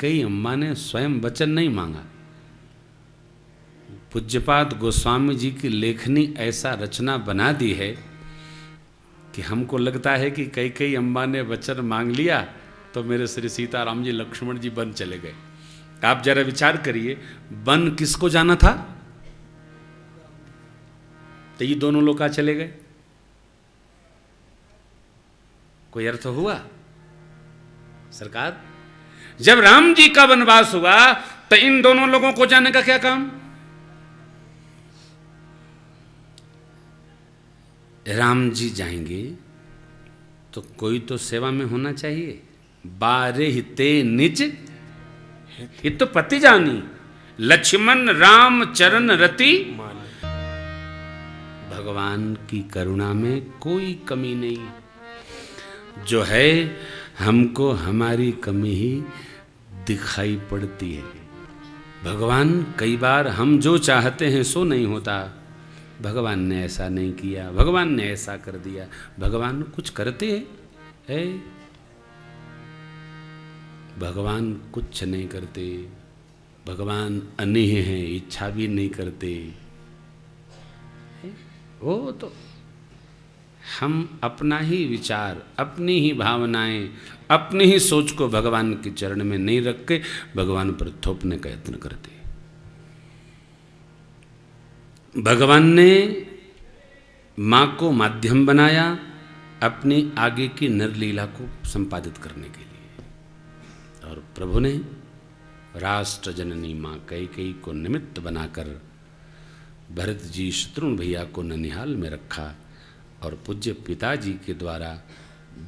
कैकेयी अम्मा ने स्वयं वचन नहीं मांगा। पूज्यपाद गोस्वामी जी की लेखनी ऐसा रचना बना दी है कि हमको लगता है कि कैकेयी अम्मा ने वचन मांग लिया तो मेरे श्री सीताराम जी लक्ष्मण जी वन चले गए। आप जरा विचार करिए, वन किसको जाना था? तो ये दोनों लोग कहाँ चले गए? कोई अर्थ हुआ सरकार? जब राम जी का वनवास हुआ तो इन दोनों लोगों को जाने का क्या काम? राम जी जाएंगे तो कोई तो सेवा में होना चाहिए। बारे ते निज हित तो पति जानी, लक्ष्मण राम चरण रति। भगवान की करुणा में कोई कमी नहीं। जो है हमको हमारी कमी ही दिखाई पड़ती है। भगवान कई बार हम जो चाहते हैं सो नहीं होता। भगवान ने ऐसा नहीं किया, भगवान ने ऐसा कर दिया। भगवान कुछ करते हैं? भगवान कुछ नहीं करते। भगवान अनीह हैं, इच्छा भी नहीं करते। वो तो हम अपना ही विचार, अपनी ही भावनाएं, अपनी ही सोच को भगवान के चरण में नहीं रख के भगवान पर थोपने का यत्न करते। भगवान ने माँ को माध्यम बनाया अपनी आगे की नरलीला को संपादित करने के लिए, और प्रभु ने राष्ट्र जननी माँ कैकेयी को निमित्त बनाकर भरत जी शत्रुघ्न भैया को ननिहाल में रखा और पूज्य पिताजी के द्वारा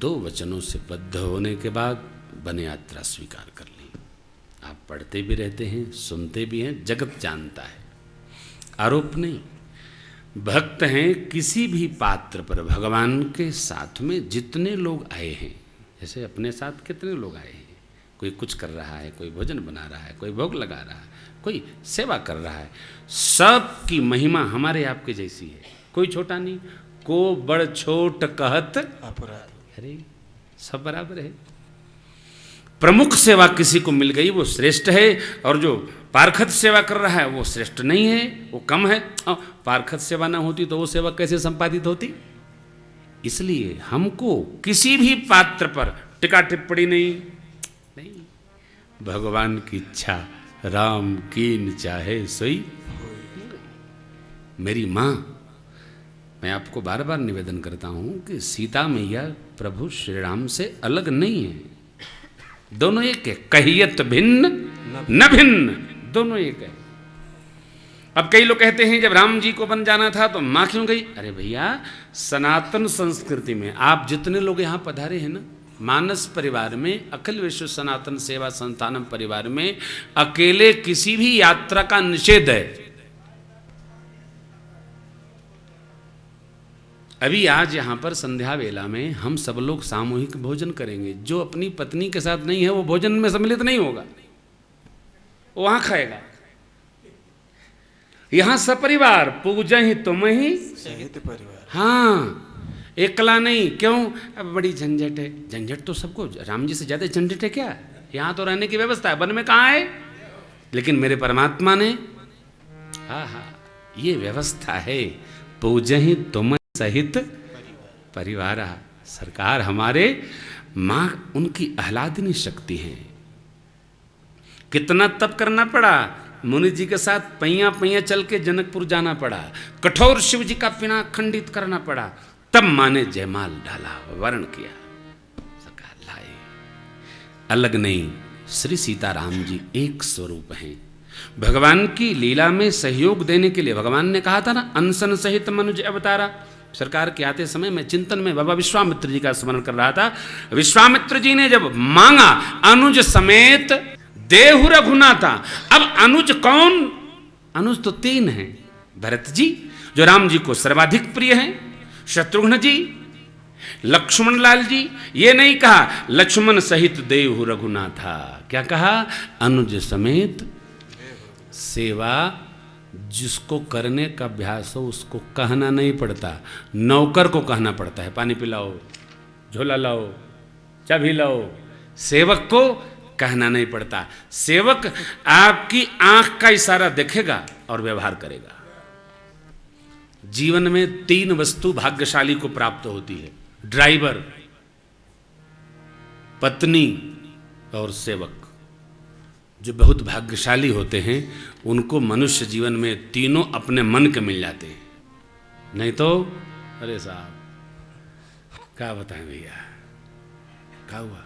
2 वचनों से बद्ध होने के बाद वन यात्रा स्वीकार कर ली। आप पढ़ते भी रहते हैं, सुनते भी हैं, जगत जानता है, आरोप नहीं। भक्त हैं किसी भी पात्र पर भगवान के साथ में जितने लोग आए हैं, जैसे अपने साथ कितने लोग आए हैं, कोई कुछ कर रहा है, कोई भोजन बना रहा है, कोई भोग लगा रहा है, कोई सेवा कर रहा है, सब की महिमा हमारे आपके जैसी है। कोई छोटा नहीं, को बड़ छोट कहत अपराध, अरे सब बराबर है। प्रमुख सेवा किसी को मिल गई वो श्रेष्ठ है, और जो पारखत सेवा कर रहा है वो श्रेष्ठ नहीं है, वो कम है। पारखत सेवा ना होती तो वो सेवा कैसे संपादित होती? इसलिए हमको किसी भी पात्र पर टिका टिप्पणी नहीं। भगवान की इच्छा, राम कीन चाहे सोई। मेरी माँ, मैं आपको बार बार निवेदन करता हूं कि सीता मैया प्रभु श्री राम से अलग नहीं है, दोनों एक है। कहियत भिन्न न भिन्न, दोनों एक है। अब कई लोग कहते हैं जब राम जी को बन जाना था तो माँ क्यों गई? अरे भैया, सनातन संस्कृति में आप जितने लोग यहाँ पधारे हैं ना, मानस परिवार में, अखिल विश्व सनातन सेवा संस्थानम परिवार में अकेले किसी भी यात्रा का निषेध है। अभी आज यहां पर संध्या वेला में हम सब लोग सामूहिक भोजन करेंगे। जो अपनी पत्नी के साथ नहीं है वो भोजन में सम्मिलित नहीं होगा, वो वहां खाएगा। यहां सपरिवार पूजा ही तुम ही सहित परिवार। हाँ, एकला नहीं। क्यों? अब बड़ी झंझट है। झंझट तो सबको, राम जी से ज्यादा झंझट है क्या? यहाँ तो रहने की व्यवस्था है, वन में कहाँ है? लेकिन मेरे परमात्मा ने, हाँ, ये व्यवस्था है। पूजा ही तुम सहित परिवार। सरकार हमारे माँ उनकी आह्लादिनी शक्ति है। कितना तप करना पड़ा, मुनि जी के साथ पैया पैया चल के जनकपुर जाना पड़ा, कठोर शिव जी का पिनाक खंडित करना पड़ा, तब माँ ने जयमाल डाला, वर्ण किया, सरकार लाए। अलग नहीं, श्री सीताराम जी एक स्वरूप हैं। भगवान की लीला में सहयोग देने के लिए भगवान ने कहा था ना, अनशन सहित मनुज अवतारा। सरकार के आते समय मैं चिंतन में बाबा विश्वामित्र जी का स्मरण कर रहा था। विश्वामित्र जी ने जब मांगा अनुज समेत देहु रघुनाथा। अब अनुज कौन? अनुज तो 3 हैं। भरत जी जो राम जी को सर्वाधिक प्रिय हैं, शत्रुघ्न जी, लक्ष्मण लाल जी। ये नहीं कहा लक्ष्मण सहित देहु रघुनाथा, क्या कहा? अनुज समेत सेवा। जिसको करने का अभ्यास हो उसको कहना नहीं पड़ता, नौकर को कहना पड़ता है, पानी पिलाओ, झोला लाओ, चाबी लाओ। सेवक को कहना नहीं पड़ता। सेवक आपकी आंख का इशारा देखेगा और व्यवहार करेगा। जीवन में 3 वस्तु भाग्यशाली को प्राप्त होती है, ड्राइवर, पत्नी और सेवक। जो बहुत भाग्यशाली होते हैं उनको मनुष्य जीवन में तीनों अपने मन के मिल जाते हैं। नहीं तो अरे साहब क्या बताएं भैया, क्या हुआ?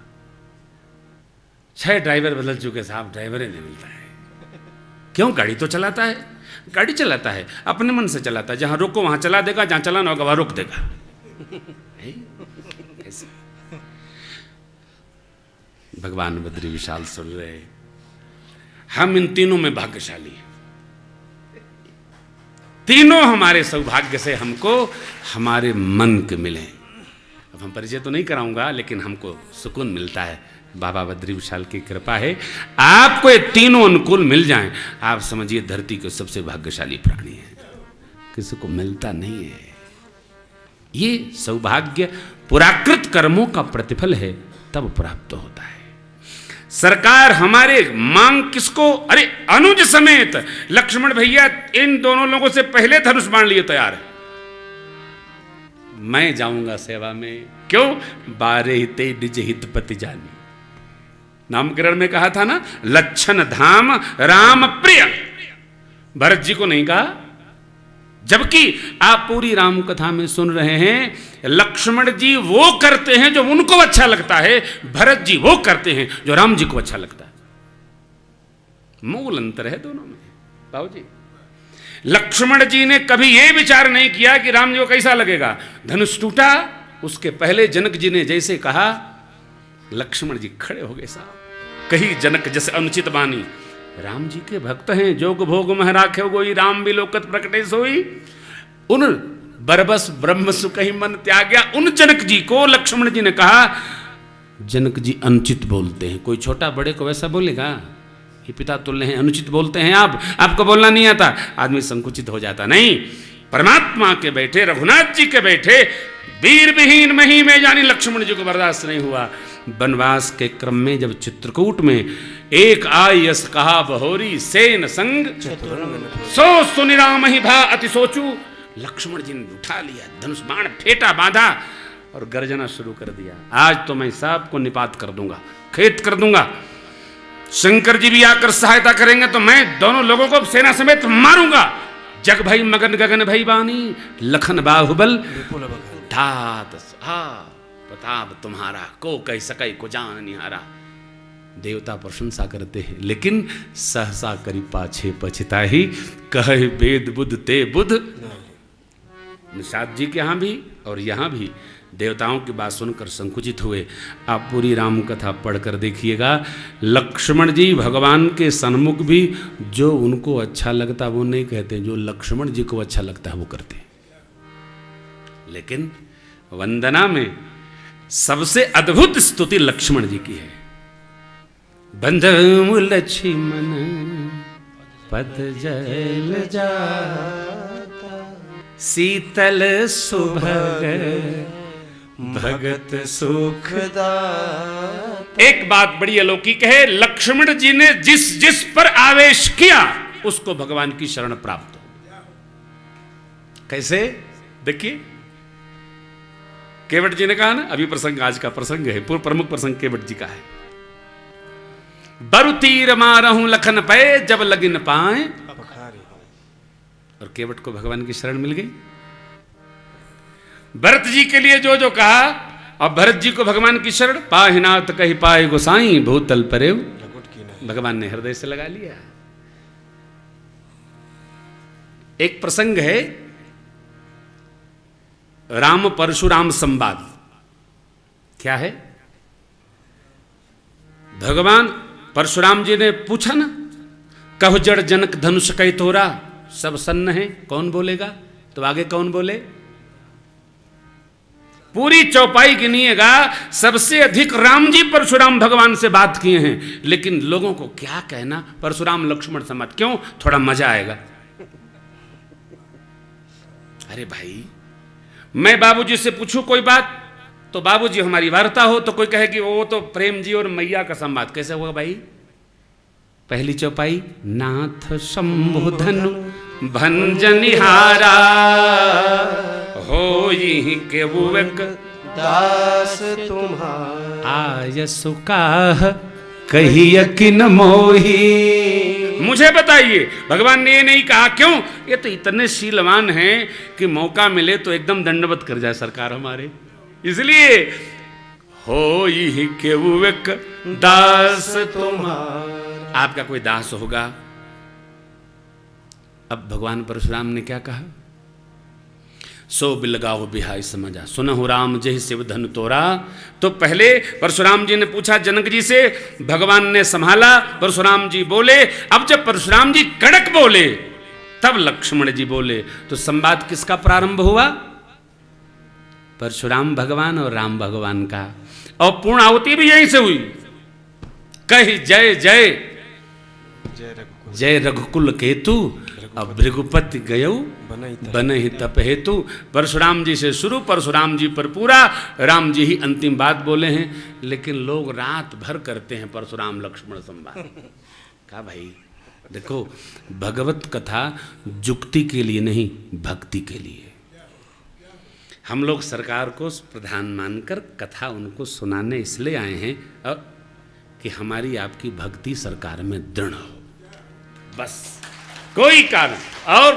6 ड्राइवर बदल चुके साहब, ड्राइवर ही नहीं मिलता है। क्यों? गाड़ी तो चलाता है, गाड़ी चलाता है, अपने मन से चलाता है। जहां रोको वहां चला देगा, जहां चलाना होगा वहां रोक देगा। भगवान बद्री विशाल सुन रहे, हम इन तीनों में भाग्यशाली हैं। तीनों हमारे सौभाग्य से हमको हमारे मन के मिले। अब हम परिचय तो नहीं कराऊंगा, लेकिन हमको सुकून मिलता है। बाबा बद्री विशाल की कृपा है, आपको ये तीनों अनुकूल मिल जाएं, आप समझिए धरती के सबसे भाग्यशाली प्राणी है। किसी को मिलता नहीं है। ये सौभाग्य पुराकृत कर्मों का प्रतिफल है, तब प्राप्त होता है। सरकार हमारे मांग किसको? अरे अनुज समेत लक्ष्मण भैया इन दोनों लोगों से पहले धनुष बाण लिए तैयार है। मैं जाऊंगा सेवा में। क्यों? 12 हिते निज हित पति जानी। नामकरण में कहा था ना, लक्षण धाम राम प्रिय। भरत जी को नहीं कहा, जबकि आप पूरी राम कथा में सुन रहे हैं लक्ष्मण जी वो करते हैं जो उनको अच्छा लगता है, भरत जी वो करते हैं जो राम जी को अच्छा लगता है। मूल अंतर है दोनों में बाबू जी। लक्ष्मण जी ने कभी यह विचार नहीं किया कि राम जी को कैसा लगेगा। धनुष टूटा, उसके पहले जनक जी ने जैसे कहा, लक्ष्मण जी खड़े हो गए साहब। कही जनक जैसे अनुचित बानी, राम जी के भक्त हैं, जोग भोग मह राखे गोई, राम बिलोकत प्रकटे सोई। उन बरबस ब्रह्म सुकहि मन त्याग्या, उन जनक जी को लक्ष्मण जी ने कहा, जनक जी अनुचित बोलते हैं। कोई छोटा बड़े को वैसा बोलेगा? ये पिता तुल्य हैं, अनुचित बोलते हैं आप, आपको बोलना नहीं आता। आदमी संकुचित हो जाता। नहीं, परमात्मा के बैठे, रघुनाथ जी के बैठे, वीर विहीन मही में जानी लक्ष्मण जी को बर्दाश्त नहीं हुआ। वनवास के क्रम में जब चित्रकूट में एक आयस कहा बहोरी सेन संग सो सुनिराम ही भा अति सोचू, लक्ष्मण जी ने उठा लिया, धनुष बाण फेंटा, बांधा और गर्जना शुरू कर दिया। आज तो मैं सबको निपात कर दूंगा, खेत कर दूंगा। शंकर जी भी आकर सहायता करेंगे तो मैं दोनों लोगों को सेना समेत मारूंगा। जग भई मगन गगन भई बानी, लखन बाहुबल धात प्रताप तुम्हारा, को कह सकै को जान निहारा। देवता प्रशंसा करते हैं, लेकिन सहसा करी पाछे पछताही, कहे वेद बुद्ध ते बुद्ध। निषाद जी के यहाँ भी और यहाँ भी देवताओं की बात सुनकर संकुचित हुए। आप पूरी राम कथा पढ़कर देखिएगा, लक्ष्मण जी भगवान के सन्मुख भी जो उनको अच्छा लगता वो नहीं कहते, जो लक्ष्मण जी को अच्छा लगता है वो करते। लेकिन वंदना में सबसे अद्भुत स्तुति लक्ष्मण जी की है। बंधु लक्ष्मण पद जल जाता, शीतल सुभग भगत सुखदा। एक बात बड़ी अलौकिक है, लक्ष्मण जी ने जिस जिस पर आवेश किया उसको भगवान की शरण प्राप्त हो। कैसे? देखिए, केवट जी ने कहा ना, अभी प्रसंग आज का प्रसंग है, पूर्व प्रमुख प्रसंग केवट जी का है। बरु तीर मारहूं लखन पे, जब लगिन पाए। और केवट को भगवान की शरण मिल गई। भरत जी के लिए जो जो कहा, और भरत जी को भगवान की शरण, पाहिनाथ कही पाए गोसाई, भूतल परे, भगवान ने हृदय से लगा लिया। एक प्रसंग है राम परशुराम संवाद। क्या है? भगवान परशुराम जी ने पूछा ना, कहु जड़ जनक धनुष कई तोरा, सब सन्न है, कौन बोलेगा? तो आगे कौन बोले? पूरी चौपाई गिनिएगा, सबसे अधिक राम जी परशुराम भगवान से बात किए हैं, लेकिन लोगों को क्या कहना, परशुराम लक्ष्मण संवाद। क्यों? थोड़ा मजा आएगा। अरे भाई, मैं बाबूजी से पूछूं कोई बात तो बाबूजी हमारी वार्ता हो तो कोई कहे कि वो तो प्रेम जी और मैया का संवाद। कैसे हुआ भाई? पहली चौपाई, नाथ शंभु धनु भंजनिहारा हो ही के विवेक दास तुम्हारा आय सुकाह कहिय किन मोही। मुझे बताइए, भगवान ने ये नहीं कहा क्यों? ये तो इतने शीलवान हैं कि मौका मिले तो एकदम दंडवत कर जाए सरकार हमारे। इसलिए हो ही के विवेक दास तुम्हारा। आपका कोई दास होगा। अब भगवान परशुराम ने क्या कहा? सो बिलगाओ बिहाई समझा सुनहु राम जय शिव धन तोरा। तो पहले परशुराम जी ने पूछा जनक जी से, भगवान ने संभाला, परशुराम जी बोले। अब जब परशुराम जी कड़क बोले तब लक्ष्मण जी बोले। तो संवाद किसका प्रारंभ हुआ? परशुराम भगवान और राम भगवान का। और पूर्ण आहुति भी यहीं से हुई। कही जय जय जय रघुकुल केतु अब भृगुपति गयौ बनहि तप हेतु। परशुराम जी से शुरू, परशुराम जी पर पूरा, राम जी ही अंतिम बात बोले हैं। लेकिन लोग रात भर करते हैं परशुराम लक्ष्मण संवाद का। भाई देखो, भगवत कथा जुक्ति के लिए नहीं, भक्ति के लिए। हम लोग सरकार को प्रधान मानकर कथा उनको सुनाने इसलिए आए हैं और कि हमारी आपकी भक्ति सरकार में दृढ़ हो, बस। कोई कारण और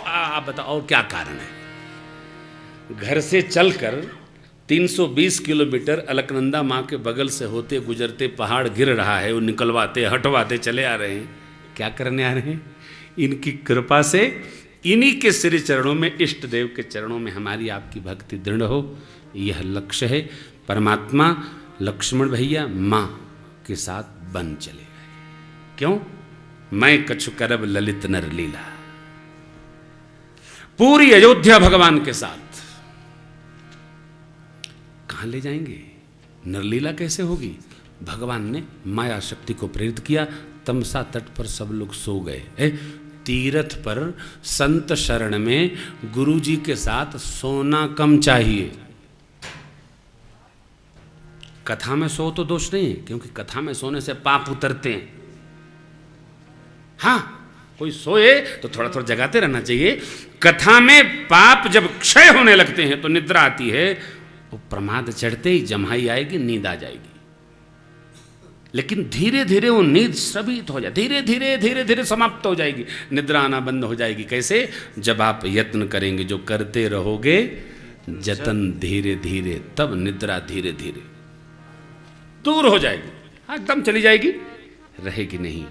आप बताओ और क्या कारण है? घर से चलकर 320 किलोमीटर अलकनंदा माँ के बगल से होते गुजरते पहाड़ गिर रहा है, वो निकलवाते हटवाते चले आ रहे हैं। क्या करने आ रहे हैं? इनकी कृपा से इन्हीं के श्री चरणों में, इष्ट देव के चरणों में हमारी आपकी भक्ति दृढ़ हो, यह लक्ष्य है। परमात्मा लक्ष्मण भैया माँ के साथ बन चले गए। क्यों? मैं कछु करब ललित नर लीला। पूरी अयोध्या भगवान के साथ कहां ले जाएंगे? नरलीला कैसे होगी? भगवान ने माया शक्ति को प्रेरित किया। तमसा तट पर सब लोग सो गए। तीर्थ पर संत शरण में गुरुजी के साथ सोना कम चाहिए। कथा में सो तो दोष नहीं है, क्योंकि कथा में सोने से पाप उतरते हैं। हाँ, कोई सोए तो थोड़ा थोड़ा जगाते रहना चाहिए। कथा में पाप जब क्षय होने लगते हैं तो निद्रा आती है, वो प्रमाद चढ़ते ही जम्हाई आएगी, नींद आ जाएगी। लेकिन धीरे धीरे वो नींद स्रवित हो जाए, धीरे धीरे धीरे धीरे समाप्त हो जाएगी, निद्रा आना बंद हो जाएगी। कैसे? जब आप यत्न करेंगे, जो करते रहोगे जतन धीरे धीरे, तब निद्रा धीरे धीरे दूर हो जाएगी, एकदम चली जाएगी, रहेगी नहीं।